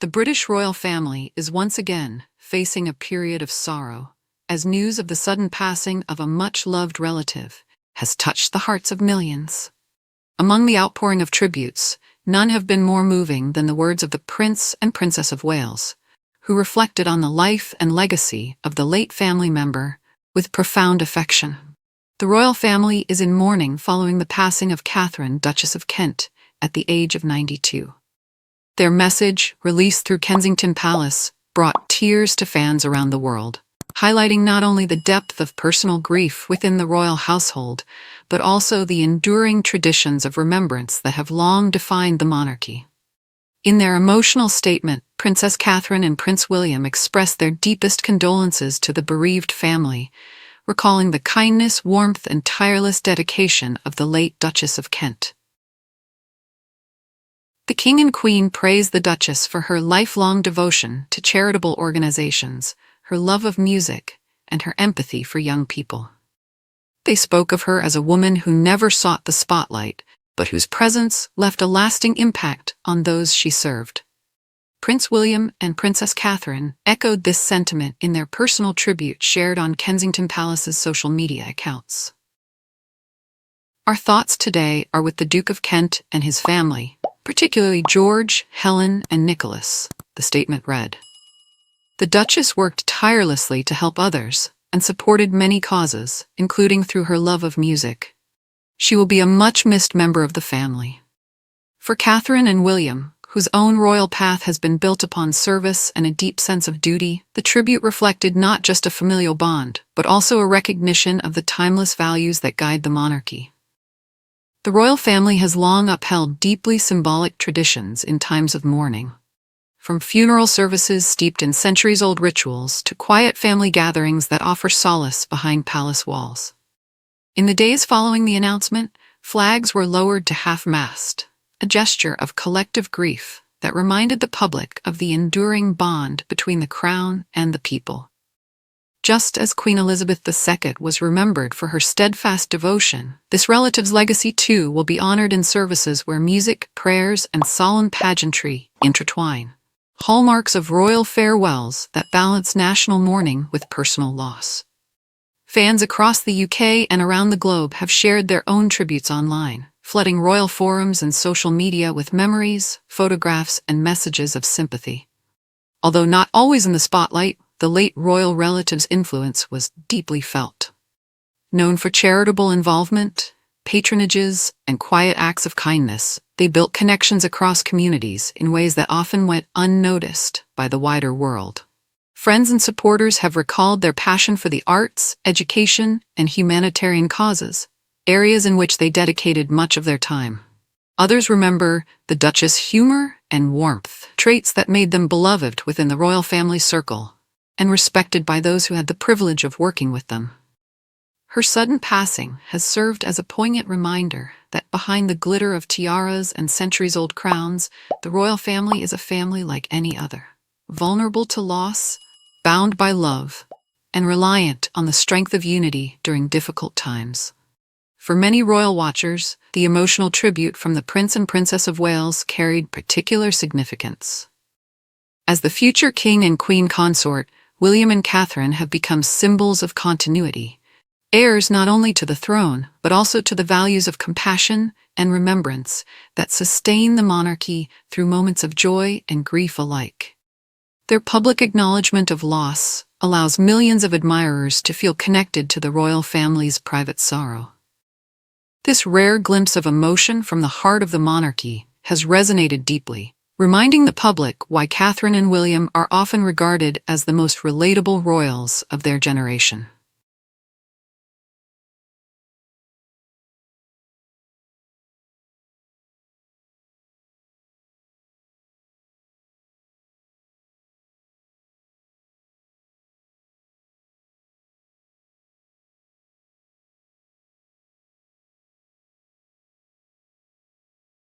The British royal family is once again facing a period of sorrow, as news of the sudden passing of a much-loved relative has touched the hearts of millions. Among the outpouring of tributes, none have been more moving than the words of the Prince and Princess of Wales, who reflected on the life and legacy of the late family member with profound affection. The royal family is in mourning following the passing of Catherine, Duchess of Kent, at the age of 92. Their message, released through Kensington Palace, brought tears to fans around the world, highlighting not only the depth of personal grief within the royal household, but also the enduring traditions of remembrance that have long defined the monarchy. In their emotional statement, Princess Catherine and Prince William expressed their deepest condolences to the bereaved family, recalling the kindness, warmth, and tireless dedication of the late Duchess of Kent. The King and Queen praised the Duchess for her lifelong devotion to charitable organizations, her love of music, and her empathy for young people. They spoke of her as a woman who never sought the spotlight, but whose presence left a lasting impact on those she served. Prince William and Princess Catherine echoed this sentiment in their personal tribute shared on Kensington Palace's social media accounts. Our thoughts today are with the Duke of Kent and his family, particularly George, Helen, and Nicholas, the statement read. The Duchess worked tirelessly to help others and supported many causes, including through her love of music. She will be a much-missed member of the family. For Catherine and William, whose own royal path has been built upon service and a deep sense of duty, the tribute reflected not just a familial bond, but also a recognition of the timeless values that guide the monarchy. The royal family has long upheld deeply symbolic traditions in times of mourning. From funeral services steeped in centuries-old rituals to quiet family gatherings that offer solace behind palace walls. In the days following the announcement, flags were lowered to half-mast, a gesture of collective grief that reminded the public of the enduring bond between the crown and the people. Just as Queen Elizabeth II was remembered for her steadfast devotion, this relative's legacy too will be honored in services where music, prayers, and solemn pageantry intertwine. Hallmarks of royal farewells that balance national mourning with personal loss. Fans across the UK and around the globe have shared their own tributes online, flooding royal forums and social media with memories, photographs, and messages of sympathy. Although not always in the spotlight, the late royal relative's influence was deeply felt. Known for charitable involvement, patronages, and quiet acts of kindness, they built connections across communities in ways that often went unnoticed by the wider world. Friends and supporters have recalled their passion for the arts, education, and humanitarian causes, areas in which they dedicated much of their time. Others remember the Duchess' humor and warmth, traits that made them beloved within the royal family circle, and respected by those who had the privilege of working with them. Her sudden passing has served as a poignant reminder that behind the glitter of tiaras and centuries-old crowns, the royal family is a family like any other, vulnerable to loss, bound by love, and reliant on the strength of unity during difficult times. For many royal watchers, the emotional tribute from the Prince and Princess of Wales carried particular significance. As the future King and Queen consort, William and Catherine have become symbols of continuity, heirs not only to the throne, but also to the values of compassion and remembrance that sustain the monarchy through moments of joy and grief alike. Their public acknowledgement of loss allows millions of admirers to feel connected to the royal family's private sorrow. This rare glimpse of emotion from the heart of the monarchy has resonated deeply, reminding the public why Catherine and William are often regarded as the most relatable royals of their generation.